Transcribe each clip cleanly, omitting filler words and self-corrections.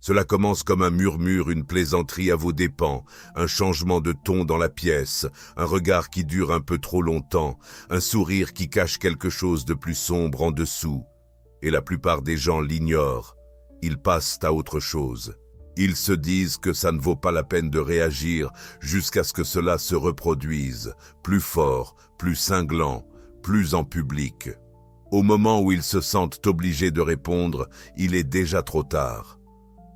Cela commence comme un murmure, une plaisanterie à vos dépens, un changement de ton dans la pièce, un regard qui dure un peu trop longtemps, un sourire qui cache quelque chose de plus sombre en dessous. Et la plupart des gens l'ignorent. Ils passent à autre chose. Ils se disent que ça ne vaut pas la peine de réagir jusqu'à ce que cela se reproduise, plus fort, plus cinglant, plus en public. Au moment où ils se sentent obligés de répondre, il est déjà trop tard.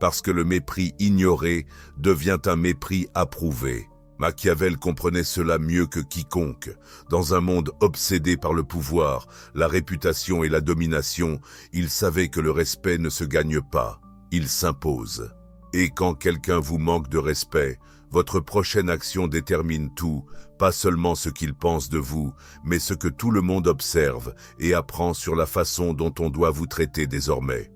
Parce que le mépris ignoré devient un mépris approuvé. Machiavel comprenait cela mieux que quiconque. Dans un monde obsédé par le pouvoir, la réputation et la domination, il savait que le respect ne se gagne pas, il s'impose. Et quand quelqu'un vous manque de respect, votre prochaine action détermine tout, pas seulement ce qu'il pense de vous, mais ce que tout le monde observe et apprend sur la façon dont on doit vous traiter désormais.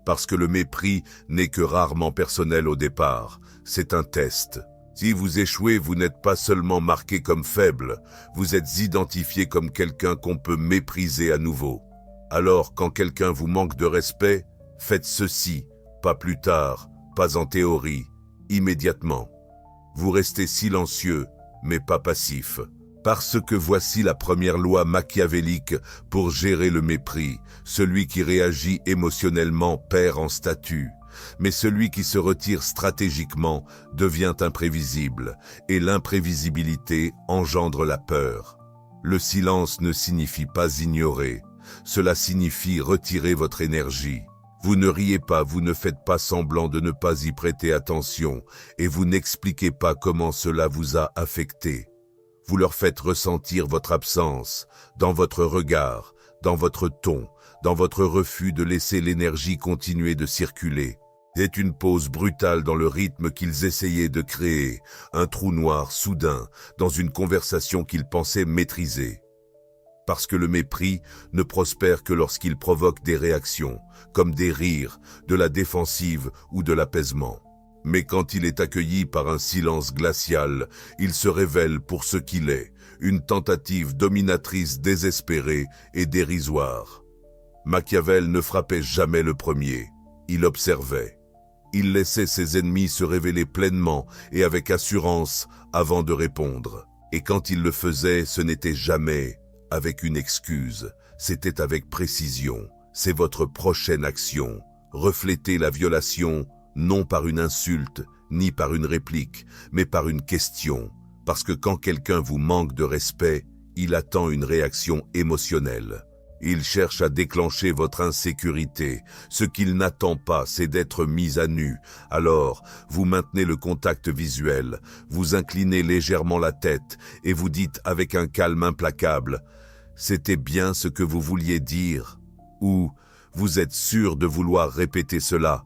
Parce que le mépris n'est que rarement personnel au départ, c'est un test. Si vous échouez, vous n'êtes pas seulement marqué comme faible, vous êtes identifié comme quelqu'un qu'on peut mépriser à nouveau. Alors, quand quelqu'un vous manque de respect, faites ceci, pas plus tard, pas en théorie, immédiatement. Vous restez silencieux, mais pas passif. Parce que voici la première loi machiavélique pour gérer le mépris. Celui qui réagit émotionnellement perd en statut, mais celui qui se retire stratégiquement devient imprévisible, et l'imprévisibilité engendre la peur. Le silence ne signifie pas ignorer, cela signifie retirer votre énergie. Vous ne riez pas, vous ne faites pas semblant de ne pas y prêter attention, et vous n'expliquez pas comment cela vous a affecté. Vous leur faites ressentir votre absence, dans votre regard, dans votre ton, dans votre refus de laisser l'énergie continuer de circuler. C'est une pause brutale dans le rythme qu'ils essayaient de créer, un trou noir soudain, dans une conversation qu'ils pensaient maîtriser. Parce que le mépris ne prospère que lorsqu'il provoque des réactions, comme des rires, de la défensive ou de l'apaisement. Mais quand il est accueilli par un silence glacial, il se révèle pour ce qu'il est, une tentative dominatrice désespérée et dérisoire. Machiavel ne frappait jamais le premier, il observait. Il laissait ses ennemis se révéler pleinement et avec assurance avant de répondre. Et quand il le faisait, ce n'était jamais avec une excuse, c'était avec précision. C'est votre prochaine action. Reflétez la violation, non par une insulte, ni par une réplique, mais par une question. Parce que quand quelqu'un vous manque de respect, il attend une réaction émotionnelle. Il cherche à déclencher votre insécurité. Ce qu'il n'attend pas, c'est d'être mis à nu. Alors, vous maintenez le contact visuel, vous inclinez légèrement la tête et vous dites avec un calme implacable « C'était bien ce que vous vouliez dire » ou « Vous êtes sûr de vouloir répéter cela »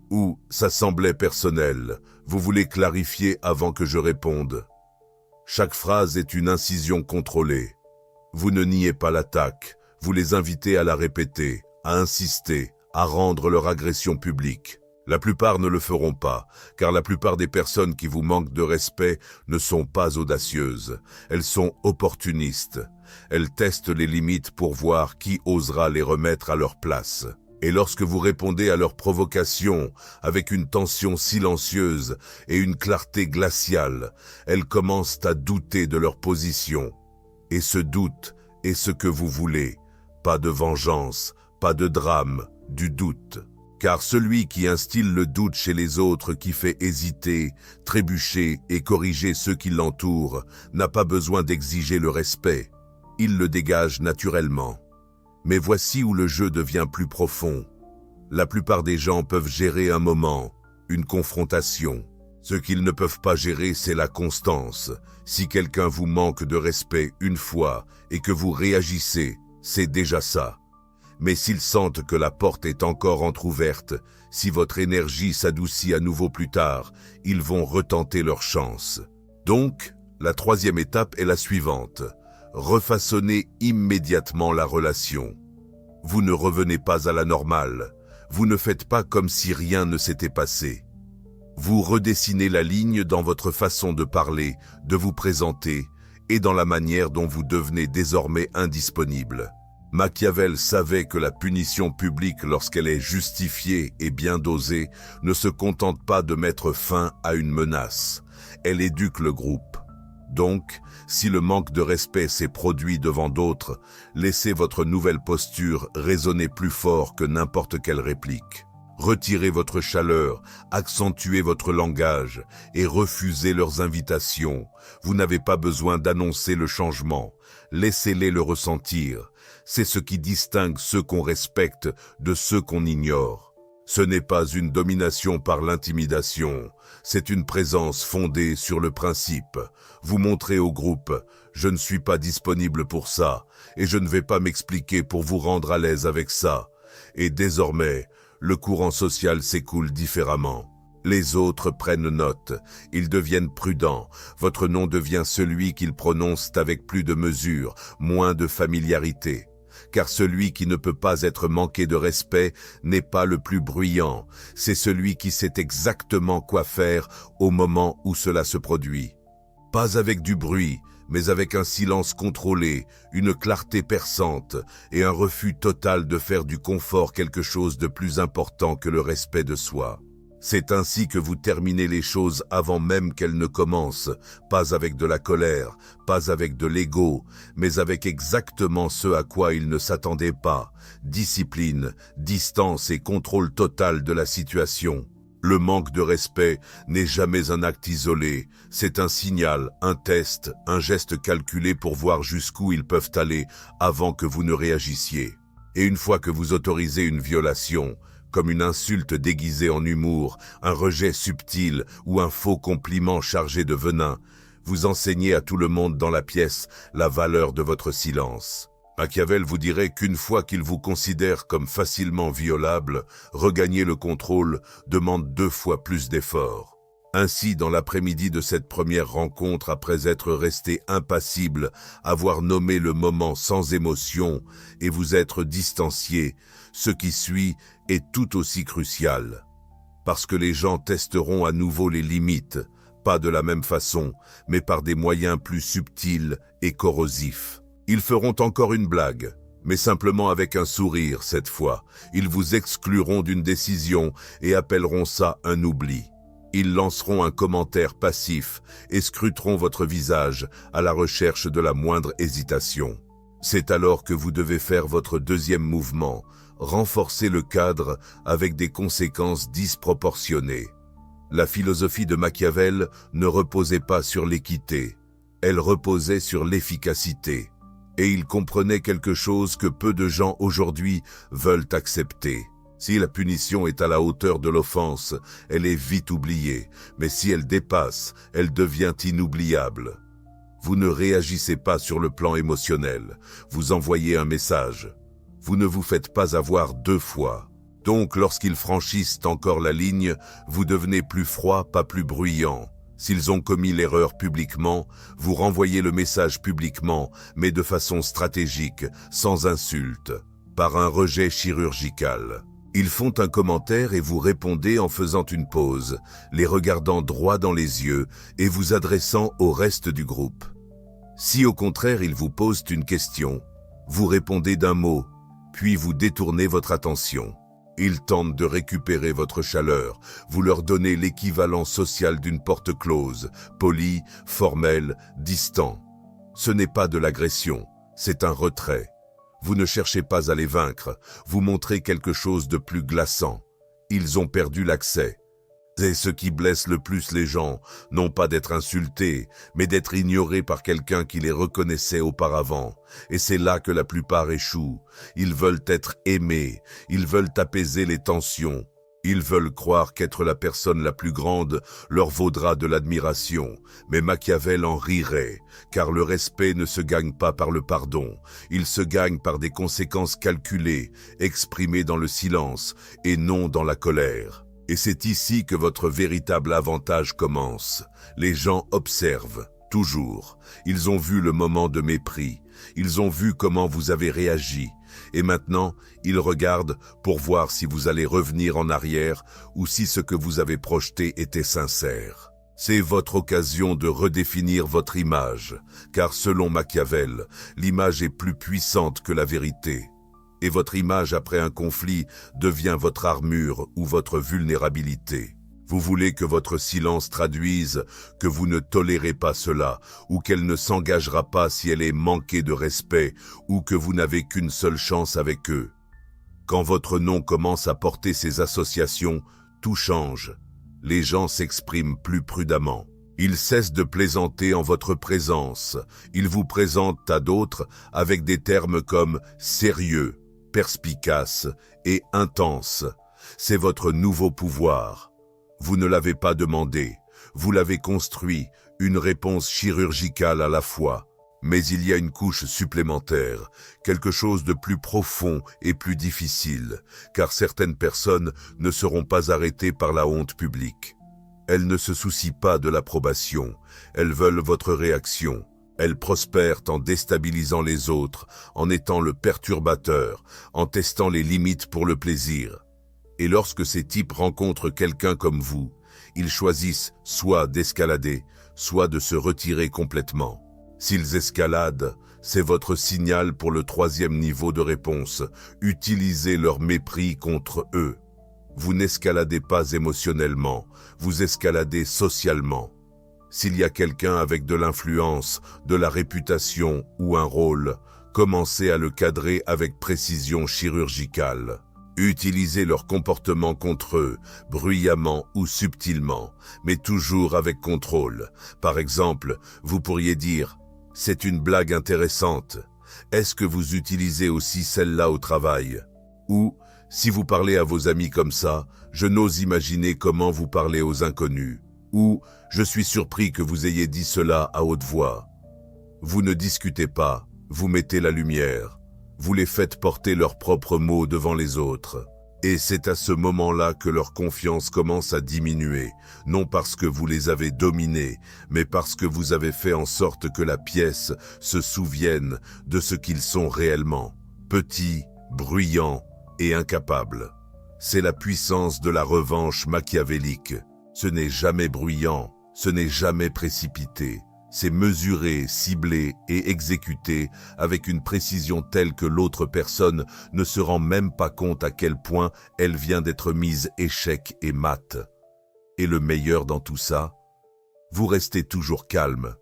ou « Ça semblait personnel, vous voulez clarifier avant que je réponde ». Chaque phrase est une incision contrôlée. Vous ne niez pas l'attaque. Vous les invitez à la répéter, à insister, à rendre leur agression publique. La plupart ne le feront pas, car la plupart des personnes qui vous manquent de respect ne sont pas audacieuses. Elles sont opportunistes. Elles testent les limites pour voir qui osera les remettre à leur place. Et lorsque vous répondez à leurs provocations avec une tension silencieuse et une clarté glaciale, elles commencent à douter de leur position. Et ce doute est ce que vous voulez. Pas de vengeance, pas de drame, du doute. Car celui qui instille le doute chez les autres, qui fait hésiter, trébucher et corriger ceux qui l'entourent, n'a pas besoin d'exiger le respect. Il le dégage naturellement. Mais voici où le jeu devient plus profond. La plupart des gens peuvent gérer un moment, une confrontation. Ce qu'ils ne peuvent pas gérer, c'est la constance. Si quelqu'un vous manque de respect une fois et que vous réagissez, c'est déjà ça. Mais s'ils sentent que la porte est encore entr'ouverte, si votre énergie s'adoucit à nouveau plus tard, ils vont retenter leur chance. Donc, la troisième étape est la suivante. Refaçonnez immédiatement la relation. Vous ne revenez pas à la normale. Vous ne faites pas comme si rien ne s'était passé. Vous redessinez la ligne dans votre façon de parler, de vous présenter et dans la manière dont vous devenez désormais indisponible. Machiavel savait que la punition publique, lorsqu'elle est justifiée et bien dosée, ne se contente pas de mettre fin à une menace. Elle éduque le groupe. Donc, si le manque de respect s'est produit devant d'autres, laissez votre nouvelle posture résonner plus fort que n'importe quelle réplique. Retirez votre chaleur, accentuez votre langage et refusez leurs invitations. Vous n'avez pas besoin d'annoncer le changement. Laissez-les le ressentir. C'est ce qui distingue ceux qu'on respecte de ceux qu'on ignore. Ce n'est pas une domination par l'intimidation, c'est une présence fondée sur le principe. Vous montrez au groupe, je ne suis pas disponible pour ça, et je ne vais pas m'expliquer pour vous rendre à l'aise avec ça. Et désormais, le courant social s'écoule différemment. Les autres prennent note, ils deviennent prudents, votre nom devient celui qu'ils prononcent avec plus de mesure, moins de familiarité. Car celui qui ne peut pas être manqué de respect n'est pas le plus bruyant, c'est celui qui sait exactement quoi faire au moment où cela se produit. Pas avec du bruit, mais avec un silence contrôlé, une clarté perçante et un refus total de faire du confort quelque chose de plus important que le respect de soi. C'est ainsi que vous terminez les choses avant même qu'elles ne commencent, pas avec de la colère, pas avec de l'ego, mais avec exactement ce à quoi ils ne s'attendaient pas, discipline, distance et contrôle total de la situation. Le manque de respect n'est jamais un acte isolé, c'est un signal, un test, un geste calculé pour voir jusqu'où ils peuvent aller avant que vous ne réagissiez. Et une fois que vous autorisez une violation, comme une insulte déguisée en humour, un rejet subtil ou un faux compliment chargé de venin, vous enseignez à tout le monde dans la pièce la valeur de votre silence. Machiavel vous dirait qu'une fois qu'il vous considère comme facilement violable, regagner le contrôle demande 2 fois plus d'efforts. Ainsi, dans l'après-midi de cette première rencontre, après être resté impassible, avoir nommé le moment sans émotion et vous être distancié, ce qui suit est tout aussi crucial. Parce que les gens testeront à nouveau les limites, pas de la même façon, mais par des moyens plus subtils et corrosifs. Ils feront encore une blague, mais simplement avec un sourire cette fois. Ils vous excluront d'une décision et appelleront ça un oubli. Ils lanceront un commentaire passif et scruteront votre visage à la recherche de la moindre hésitation. C'est alors que vous devez faire votre deuxième mouvement, renforcer le cadre avec des conséquences disproportionnées. La philosophie de Machiavel ne reposait pas sur l'équité, elle reposait sur l'efficacité. Et il comprenait quelque chose que peu de gens aujourd'hui veulent accepter. Si la punition est à la hauteur de l'offense, elle est vite oubliée, mais si elle dépasse, elle devient inoubliable. Vous ne réagissez pas sur le plan émotionnel, vous envoyez un message. Vous ne vous faites pas avoir 2 fois. Donc, lorsqu'ils franchissent encore la ligne, vous devenez plus froid, pas plus bruyant. S'ils ont commis l'erreur publiquement, vous renvoyez le message publiquement, mais de façon stratégique, sans insulte, par un rejet chirurgical. Ils font un commentaire et vous répondez en faisant une pause, les regardant droit dans les yeux et vous adressant au reste du groupe. Si au contraire ils vous posent une question, vous répondez d'un mot, puis vous détournez votre attention. Ils tentent de récupérer votre chaleur, vous leur donnez l'équivalent social d'une porte close, poli, formel, distant. Ce n'est pas de l'agression, c'est un retrait. Vous ne cherchez pas à les vaincre, vous montrez quelque chose de plus glaçant. Ils ont perdu l'accès. Et ce qui blesse le plus les gens, non pas d'être insultés, mais d'être ignorés par quelqu'un qui les reconnaissait auparavant. Et c'est là que la plupart échouent. Ils veulent être aimés, ils veulent apaiser les tensions. Ils veulent croire qu'être la personne la plus grande leur vaudra de l'admiration. Mais Machiavel en rirait, car le respect ne se gagne pas par le pardon. Il se gagne par des conséquences calculées, exprimées dans le silence et non dans la colère. Et c'est ici que votre véritable avantage commence. Les gens observent, toujours. Ils ont vu le moment de mépris. Ils ont vu comment vous avez réagi. Et maintenant, ils regardent pour voir si vous allez revenir en arrière ou si ce que vous avez projeté était sincère. C'est votre occasion de redéfinir votre image, car selon Machiavel, l'image est plus puissante que la vérité. Et votre image après un conflit devient votre armure ou votre vulnérabilité. Vous voulez que votre silence traduise que vous ne tolérez pas cela, ou qu'elle ne s'engagera pas si elle est manquée de respect, ou que vous n'avez qu'une seule chance avec eux. Quand votre nom commence à porter ces associations, tout change. Les gens s'expriment plus prudemment. Ils cessent de plaisanter en votre présence. Ils vous présentent à d'autres avec des termes comme sérieux, perspicace et intense. C'est votre nouveau pouvoir. Vous ne l'avez pas demandé, vous l'avez construit, une réponse chirurgicale à la fois. Mais il y a une couche supplémentaire, quelque chose de plus profond et plus difficile, car certaines personnes ne seront pas arrêtées par la honte publique. Elles ne se soucient pas de l'approbation, elles veulent votre réaction. Elles prospèrent en déstabilisant les autres, en étant le perturbateur, en testant les limites pour le plaisir. Et lorsque ces types rencontrent quelqu'un comme vous, ils choisissent soit d'escalader, soit de se retirer complètement. S'ils escaladent, c'est votre signal pour le 3e niveau de réponse. Utilisez leur mépris contre eux. Vous n'escaladez pas émotionnellement, vous escaladez socialement. S'il y a quelqu'un avec de l'influence, de la réputation ou un rôle, commencez à le cadrer avec précision chirurgicale. Utilisez leur comportement contre eux, bruyamment ou subtilement, mais toujours avec contrôle. Par exemple, vous pourriez dire « C'est une blague intéressante. Est-ce que vous utilisez aussi celle-là au travail ?» Ou « Si vous parlez à vos amis comme ça, je n'ose imaginer comment vous parlez aux inconnus. » Ou « Je suis surpris que vous ayez dit cela à haute voix. » Vous ne discutez pas, vous mettez la lumière. Vous les faites porter leurs propres mots devant les autres. Et c'est à ce moment-là que leur confiance commence à diminuer, non parce que vous les avez dominés, mais parce que vous avez fait en sorte que la pièce se souvienne de ce qu'ils sont réellement, petits, bruyants et incapables. C'est la puissance de la revanche machiavélique. Ce n'est jamais bruyant, ce n'est jamais précipité. C'est mesuré, ciblé et exécuté avec une précision telle que l'autre personne ne se rend même pas compte à quel point elle vient d'être mise échec et mat. Et le meilleur dans tout ça, vous restez toujours calme,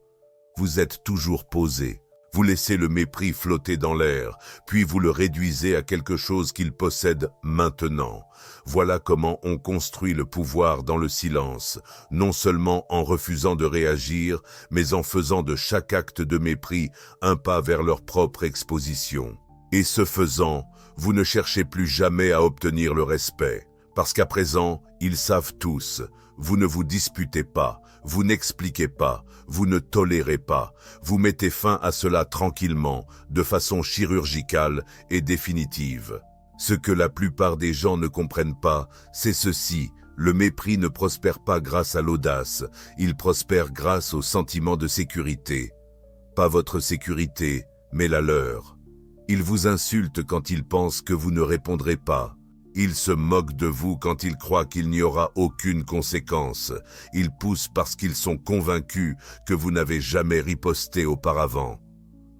vous êtes toujours posé. Vous laissez le mépris flotter dans l'air, puis vous le réduisez à quelque chose qu'il possède maintenant. Voilà comment on construit le pouvoir dans le silence, non seulement en refusant de réagir, mais en faisant de chaque acte de mépris un pas vers leur propre exposition. Et ce faisant, vous ne cherchez plus jamais à obtenir le respect, parce qu'à présent, ils savent tous. Vous ne vous disputez pas, vous n'expliquez pas, vous ne tolérez pas, vous mettez fin à cela tranquillement, de façon chirurgicale et définitive. Ce que la plupart des gens ne comprennent pas, c'est ceci: le mépris ne prospère pas grâce à l'audace, il prospère grâce au sentiment de sécurité. Pas votre sécurité, mais la leur. Ils vous insultent quand ils pensent que vous ne répondrez pas. Ils se moquent de vous quand ils croient qu'il n'y aura aucune conséquence. Ils poussent parce qu'ils sont convaincus que vous n'avez jamais riposté auparavant.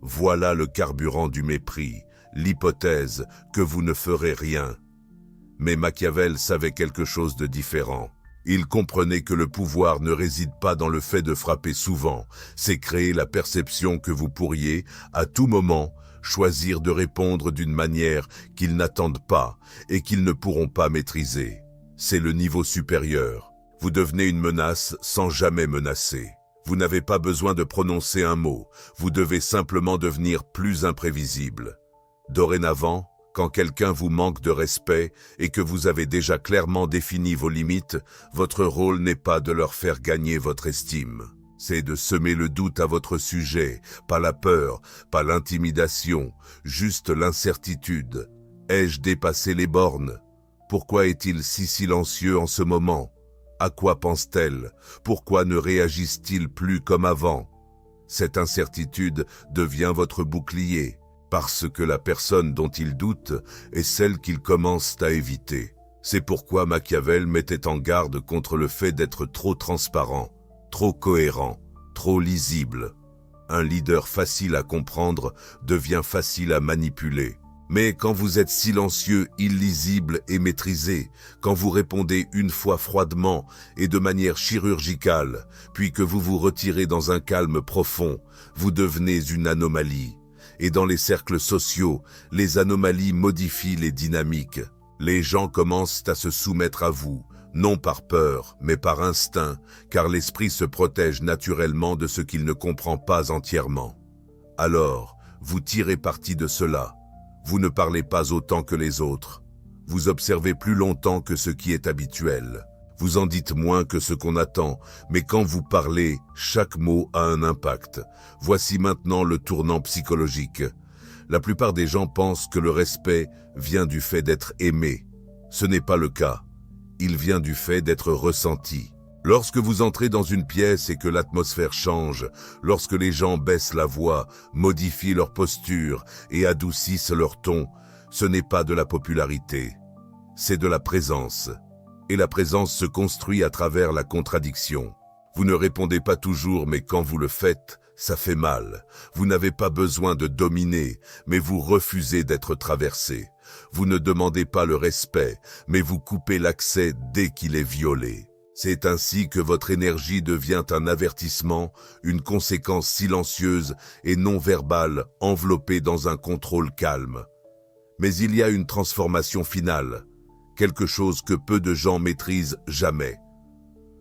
Voilà le carburant du mépris, l'hypothèse que vous ne ferez rien. Mais Machiavel savait quelque chose de différent. Il comprenait que le pouvoir ne réside pas dans le fait de frapper souvent, c'est créer la perception que vous pourriez, à tout moment, choisir de répondre d'une manière qu'ils n'attendent pas et qu'ils ne pourront pas maîtriser. C'est le niveau supérieur. Vous devenez une menace sans jamais menacer. Vous n'avez pas besoin de prononcer un mot, vous devez simplement devenir plus imprévisible. Dorénavant, quand quelqu'un vous manque de respect et que vous avez déjà clairement défini vos limites, votre rôle n'est pas de leur faire gagner votre estime. C'est de semer le doute à votre sujet, pas la peur, pas l'intimidation, juste l'incertitude. Ai-je dépassé les bornes? Pourquoi est-il si silencieux en ce moment? À quoi pense-t-elle? Pourquoi ne réagissent-ils plus comme avant? Cette incertitude devient votre bouclier, parce que la personne dont ils doutent est celle qu'ils commencent à éviter. C'est pourquoi Machiavel mettait en garde contre le fait d'être trop transparent, trop cohérent, trop lisible. Un leader facile à comprendre devient facile à manipuler. Mais quand vous êtes silencieux, illisible et maîtrisé, quand vous répondez une fois froidement et de manière chirurgicale, puis que vous vous retirez dans un calme profond, vous devenez une anomalie. Et dans les cercles sociaux, les anomalies modifient les dynamiques. Les gens commencent à se soumettre à vous, non par peur, mais par instinct, car l'esprit se protège naturellement de ce qu'il ne comprend pas entièrement. Alors, vous tirez parti de cela. Vous ne parlez pas autant que les autres. Vous observez plus longtemps que ce qui est habituel. Vous en dites moins que ce qu'on attend, mais quand vous parlez, chaque mot a un impact. Voici maintenant le tournant psychologique. La plupart des gens pensent que le respect vient du fait d'être aimé. Ce n'est pas le cas. Il vient du fait d'être ressenti. Lorsque vous entrez dans une pièce et que l'atmosphère change, lorsque les gens baissent la voix, modifient leur posture et adoucissent leur ton, ce n'est pas de la popularité, c'est de la présence. Et la présence se construit à travers la contradiction. Vous ne répondez pas toujours, mais quand vous le faites, ça fait mal. Vous n'avez pas besoin de dominer, mais vous refusez d'être traversé. Vous ne demandez pas le respect, mais vous coupez l'accès dès qu'il est violé. C'est ainsi que votre énergie devient un avertissement, une conséquence silencieuse et non verbale enveloppée dans un contrôle calme. Mais il y a une transformation finale, quelque chose que peu de gens maîtrisent jamais.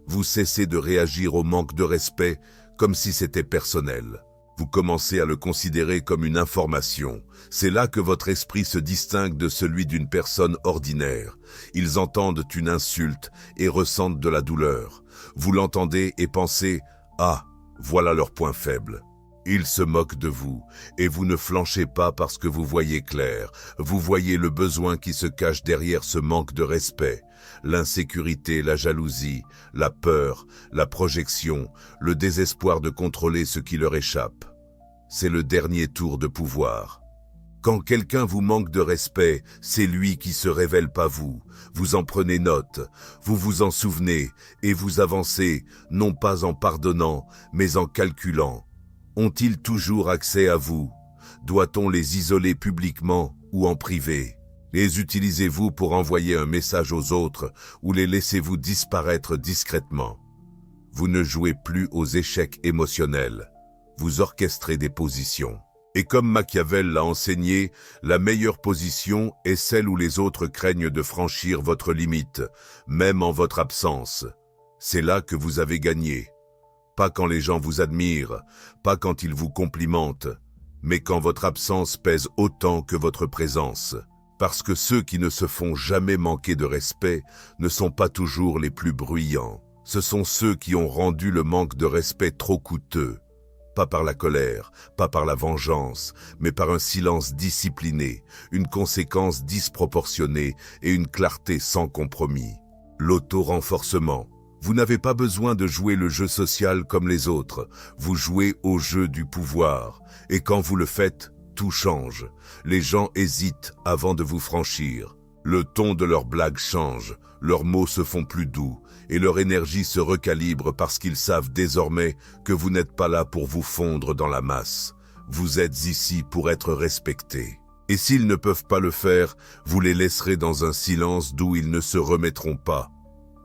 Vous cessez de réagir au manque de respect comme si c'était personnel. Vous commencez à le considérer comme une information. C'est là que votre esprit se distingue de celui d'une personne ordinaire. Ils entendent une insulte et ressentent de la douleur. Vous l'entendez et pensez « Ah, voilà leur point faible ». Ils se moquent de vous et vous ne flanchez pas parce que vous voyez clair. Vous voyez le besoin qui se cache derrière ce manque de respect. L'insécurité, la jalousie, la peur, la projection, le désespoir de contrôler ce qui leur échappe. C'est le dernier tour de pouvoir. Quand quelqu'un vous manque de respect, c'est lui qui se révèle, pas vous. Vous en prenez note, vous vous en souvenez et vous avancez, non pas en pardonnant, mais en calculant. Ont-ils toujours accès à vous? Doit-on les isoler publiquement ou en privé? Les utilisez-vous pour envoyer un message aux autres ou les laissez-vous disparaître discrètement? Vous ne jouez plus aux échecs émotionnels. Vous orchestrez des positions. Et comme Machiavel l'a enseigné, la meilleure position est celle où les autres craignent de franchir votre limite, même en votre absence. C'est là que vous avez gagné. Pas quand les gens vous admirent, pas quand ils vous complimentent, mais quand votre absence pèse autant que votre présence. Parce que ceux qui ne se font jamais manquer de respect ne sont pas toujours les plus bruyants. Ce sont ceux qui ont rendu le manque de respect trop coûteux. Pas par la colère, pas par la vengeance, mais par un silence discipliné, une conséquence disproportionnée et une clarté sans compromis. L'auto-renforcement. Vous n'avez pas besoin de jouer le jeu social comme les autres, vous jouez au jeu du pouvoir. Et quand vous le faites, tout change. Les gens hésitent avant de vous franchir. Le ton de leurs blagues change, leurs mots se font plus doux, et leur énergie se recalibre parce qu'ils savent désormais que vous n'êtes pas là pour vous fondre dans la masse. Vous êtes ici pour être respectés. Et s'ils ne peuvent pas le faire, vous les laisserez dans un silence d'où ils ne se remettront pas.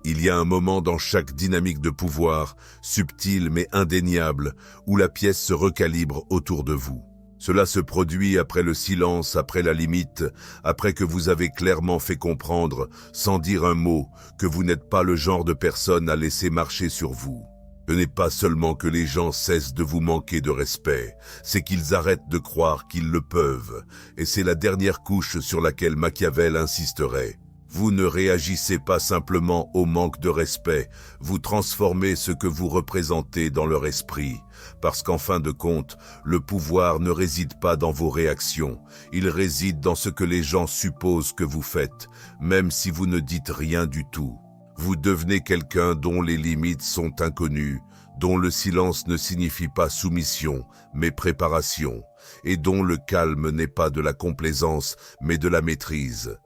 Il y a un moment dans chaque dynamique de pouvoir, subtil mais indéniable, où la pièce se recalibre autour de vous. Cela se produit après le silence, après la limite, après que vous avez clairement fait comprendre, sans dire un mot, que vous n'êtes pas le genre de personne à laisser marcher sur vous. Ce n'est pas seulement que les gens cessent de vous manquer de respect, c'est qu'ils arrêtent de croire qu'ils le peuvent, et c'est la dernière couche sur laquelle Machiavel insisterait. Vous ne réagissez pas simplement au manque de respect, vous transformez ce que vous représentez dans leur esprit. Parce qu'en fin de compte, le pouvoir ne réside pas dans vos réactions, il réside dans ce que les gens supposent que vous faites, même si vous ne dites rien du tout. Vous devenez quelqu'un dont les limites sont inconnues, dont le silence ne signifie pas soumission, mais préparation, et dont le calme n'est pas de la complaisance, mais de la maîtrise.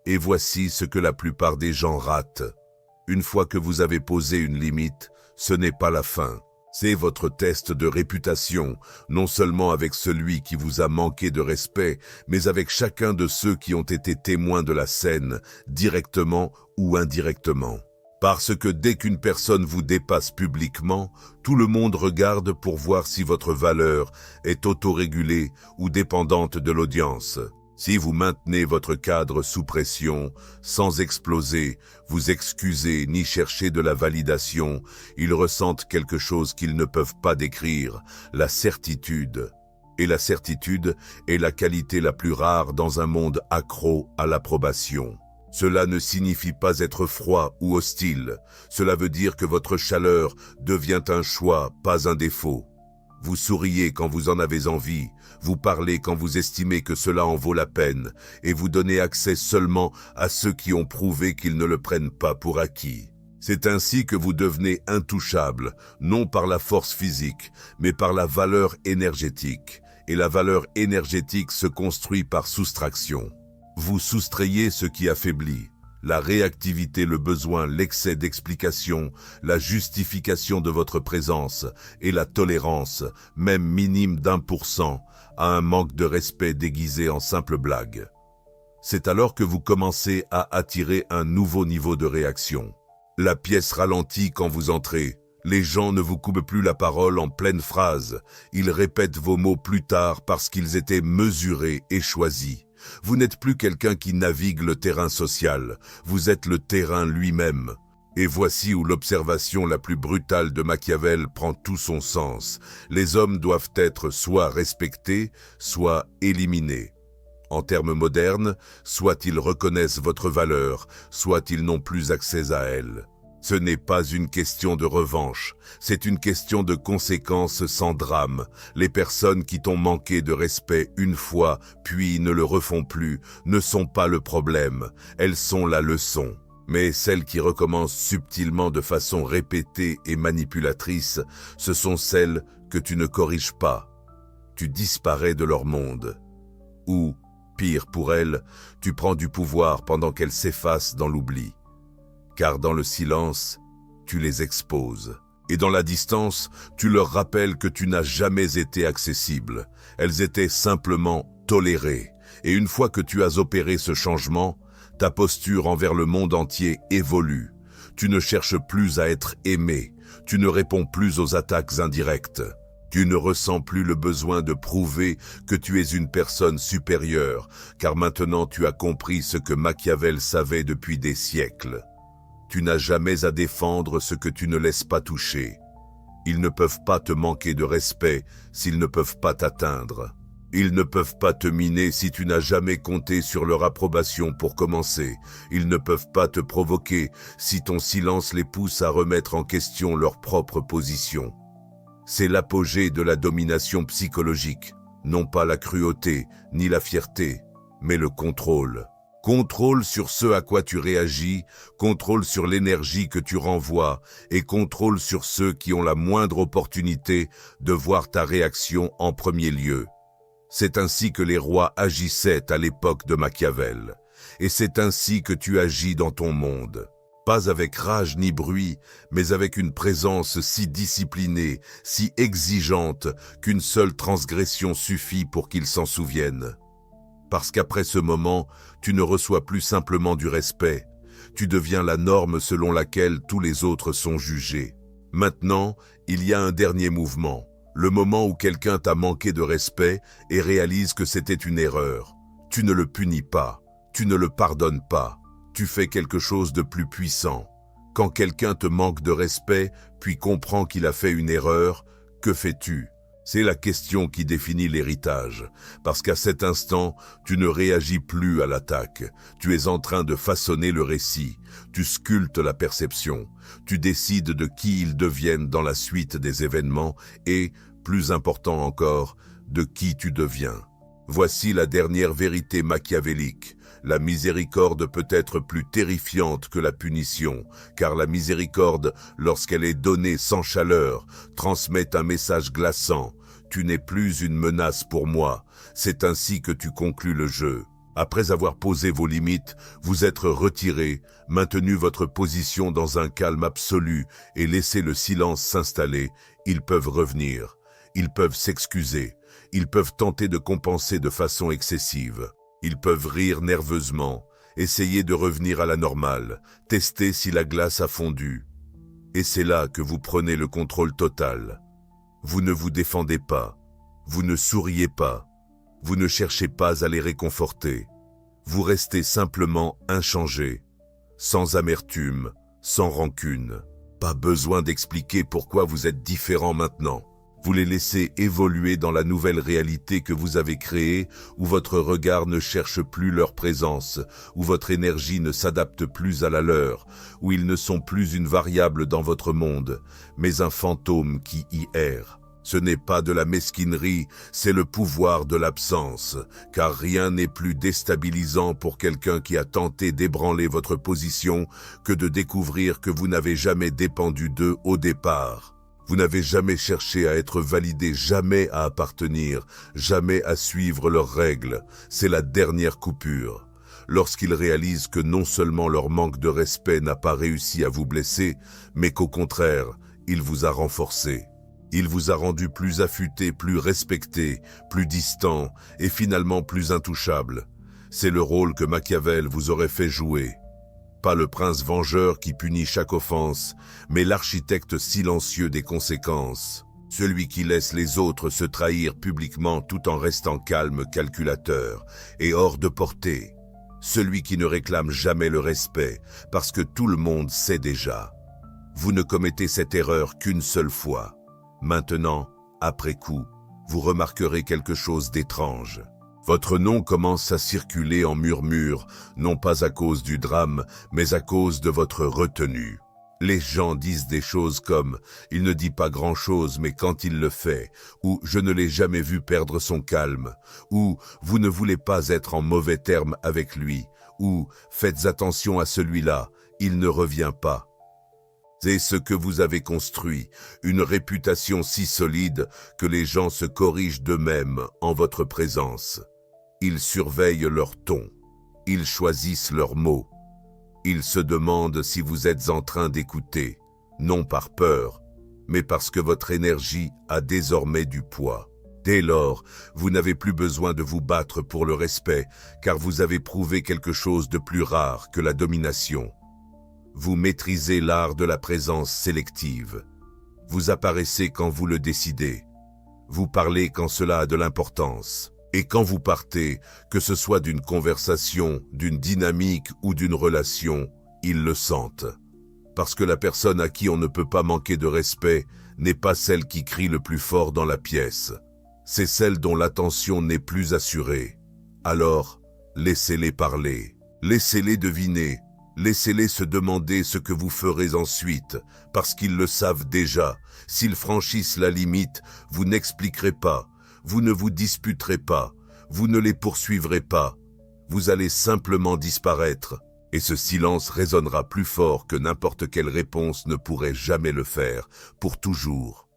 Et voici ce que la plupart des gens ratent. Une fois que vous avez posé une limite, ce n'est pas la fin. C'est votre test de réputation, non seulement avec celui qui vous a manqué de respect, mais avec chacun de ceux qui ont été témoins de la scène, directement ou indirectement. Parce que dès qu'une personne vous dépasse publiquement, tout le monde regarde pour voir si votre valeur est autorégulée ou dépendante de l'audience. Si vous maintenez votre cadre sous pression, sans exploser, vous excuser ni chercher de la validation, ils ressentent quelque chose qu'ils ne peuvent pas décrire, la certitude. Et la certitude est la qualité la plus rare dans un monde accro à l'approbation. Cela ne signifie pas être froid ou hostile. Cela veut dire que votre chaleur devient un choix, pas un défaut. Vous souriez quand vous en avez envie, vous parlez quand vous estimez que cela en vaut la peine, et vous donnez accès seulement à ceux qui ont prouvé qu'ils ne le prennent pas pour acquis. C'est ainsi que vous devenez intouchable, non par la force physique, mais par la valeur énergétique. Et la valeur énergétique se construit par soustraction. Vous soustrayez ce qui affaiblit. La réactivité, le besoin, l'excès d'explication, la justification de votre présence et la tolérance, même minime d'1%, à un manque de respect déguisé en simple blague. C'est alors que vous commencez à attirer un nouveau niveau de réaction. La pièce ralentit quand vous entrez. Les gens ne vous coupent plus la parole en pleine phrase. Ils répètent vos mots plus tard parce qu'ils étaient mesurés et choisis. Vous n'êtes plus quelqu'un qui navigue le terrain social, vous êtes le terrain lui-même. Et voici où l'observation la plus brutale de Machiavel prend tout son sens. Les hommes doivent être soit respectés, soit éliminés. En termes modernes, soit ils reconnaissent votre valeur, soit ils n'ont plus accès à elle. Ce n'est pas une question de revanche, c'est une question de conséquences sans drame. Les personnes qui t'ont manqué de respect une fois, puis ne le refont plus, ne sont pas le problème, elles sont la leçon. Mais celles qui recommencent subtilement de façon répétée et manipulatrice, ce sont celles que tu ne corriges pas. Tu disparais de leur monde. Ou, pire pour elles, tu prends du pouvoir pendant qu'elles s'effacent dans l'oubli. Car dans le silence, tu les exposes. Et dans la distance, tu leur rappelles que tu n'as jamais été accessible. Elles étaient simplement tolérées. Et une fois que tu as opéré ce changement, ta posture envers le monde entier évolue. Tu ne cherches plus à être aimé. Tu ne réponds plus aux attaques indirectes. Tu ne ressens plus le besoin de prouver que tu es une personne supérieure, car maintenant tu as compris ce que Machiavel savait depuis des siècles. Tu n'as jamais à défendre ce que tu ne laisses pas toucher. Ils ne peuvent pas te manquer de respect s'ils ne peuvent pas t'atteindre. Ils ne peuvent pas te miner si tu n'as jamais compté sur leur approbation pour commencer. Ils ne peuvent pas te provoquer si ton silence les pousse à remettre en question leur propre position. C'est l'apogée de la domination psychologique, non pas la cruauté ni la fierté, mais le contrôle. Contrôle sur ce à quoi tu réagis, contrôle sur l'énergie que tu renvoies et contrôle sur ceux qui ont la moindre opportunité de voir ta réaction en premier lieu. C'est ainsi que les rois agissaient à l'époque de Machiavel. Et c'est ainsi que tu agis dans ton monde. Pas avec rage ni bruit, mais avec une présence si disciplinée, si exigeante, qu'une seule transgression suffit pour qu'ils s'en souviennent. Parce qu'après ce moment, tu ne reçois plus simplement du respect. Tu deviens la norme selon laquelle tous les autres sont jugés. Maintenant, il y a un dernier mouvement. Le moment où quelqu'un t'a manqué de respect et réalise que c'était une erreur. Tu ne le punis pas, tu ne le pardonnes pas, tu fais quelque chose de plus puissant. Quand quelqu'un te manque de respect, puis comprend qu'il a fait une erreur, que fais-tu ? C'est la question qui définit l'héritage, parce qu'à cet instant, tu ne réagis plus à l'attaque. Tu es en train de façonner le récit, tu sculptes la perception, tu décides de qui ils deviennent dans la suite des événements et, plus important encore, de qui tu deviens. Voici la dernière vérité machiavélique. La miséricorde peut être plus terrifiante que la punition, car la miséricorde, lorsqu'elle est donnée sans chaleur, transmet un message glaçant. Tu n'es plus une menace pour moi. C'est ainsi que tu conclus le jeu. Après avoir posé vos limites, vous être retiré, maintenu votre position dans un calme absolu et laissé le silence s'installer, ils peuvent revenir, ils peuvent s'excuser, ils peuvent tenter de compenser de façon excessive, ils peuvent rire nerveusement, essayer de revenir à la normale, tester si la glace a fondu. Et c'est là que vous prenez le contrôle total. Vous ne vous défendez pas, vous ne souriez pas, vous ne cherchez pas à les réconforter. Vous restez simplement inchangé, sans amertume, sans rancune. Pas besoin d'expliquer pourquoi vous êtes différent maintenant. Vous les laissez évoluer dans la nouvelle réalité que vous avez créée, où votre regard ne cherche plus leur présence, où votre énergie ne s'adapte plus à la leur, où ils ne sont plus une variable dans votre monde, mais un fantôme qui y erre. Ce n'est pas de la mesquinerie, c'est le pouvoir de l'absence, car rien n'est plus déstabilisant pour quelqu'un qui a tenté d'ébranler votre position que de découvrir que vous n'avez jamais dépendu d'eux au départ. Vous n'avez jamais cherché à être validé, jamais à appartenir, jamais à suivre leurs règles. C'est la dernière coupure. Lorsqu'ils réalisent que non seulement leur manque de respect n'a pas réussi à vous blesser, mais qu'au contraire, il vous a renforcé. Il vous a rendu plus affûté, plus respecté, plus distant et finalement plus intouchable. C'est le rôle que Machiavel vous aurait fait jouer. Pas le prince vengeur qui punit chaque offense, mais l'architecte silencieux des conséquences. Celui qui laisse les autres se trahir publiquement tout en restant calme, calculateur et hors de portée. Celui qui ne réclame jamais le respect, parce que tout le monde sait déjà. Vous ne commettez cette erreur qu'une seule fois. Maintenant, après coup, vous remarquerez quelque chose d'étrange. Votre nom commence à circuler en murmure, non pas à cause du drame, mais à cause de votre retenue. Les gens disent des choses comme « il ne dit pas grand-chose, mais quand il le fait » ou « je ne l'ai jamais vu perdre son calme » ou « vous ne voulez pas être en mauvais termes avec lui » ou « faites attention à celui-là, il ne revient pas ». C'est ce que vous avez construit, une réputation si solide que les gens se corrigent d'eux-mêmes en votre présence. Ils surveillent leur ton, ils choisissent leurs mots. Ils se demandent si vous êtes en train d'écouter, non par peur, mais parce que votre énergie a désormais du poids. Dès lors, vous n'avez plus besoin de vous battre pour le respect, car vous avez prouvé quelque chose de plus rare que la domination. Vous maîtrisez l'art de la présence sélective. Vous apparaissez quand vous le décidez. Vous parlez quand cela a de l'importance. Et quand vous partez, que ce soit d'une conversation, d'une dynamique ou d'une relation, ils le sentent. Parce que la personne à qui on ne peut pas manquer de respect n'est pas celle qui crie le plus fort dans la pièce. C'est celle dont l'attention n'est plus assurée. Alors, laissez-les parler. Laissez-les deviner. Laissez-les se demander ce que vous ferez ensuite, parce qu'ils le savent déjà. S'ils franchissent la limite, vous n'expliquerez pas, vous ne vous disputerez pas, vous ne les poursuivrez pas. Vous allez simplement disparaître, et ce silence résonnera plus fort que n'importe quelle réponse ne pourrait jamais le faire, pour toujours.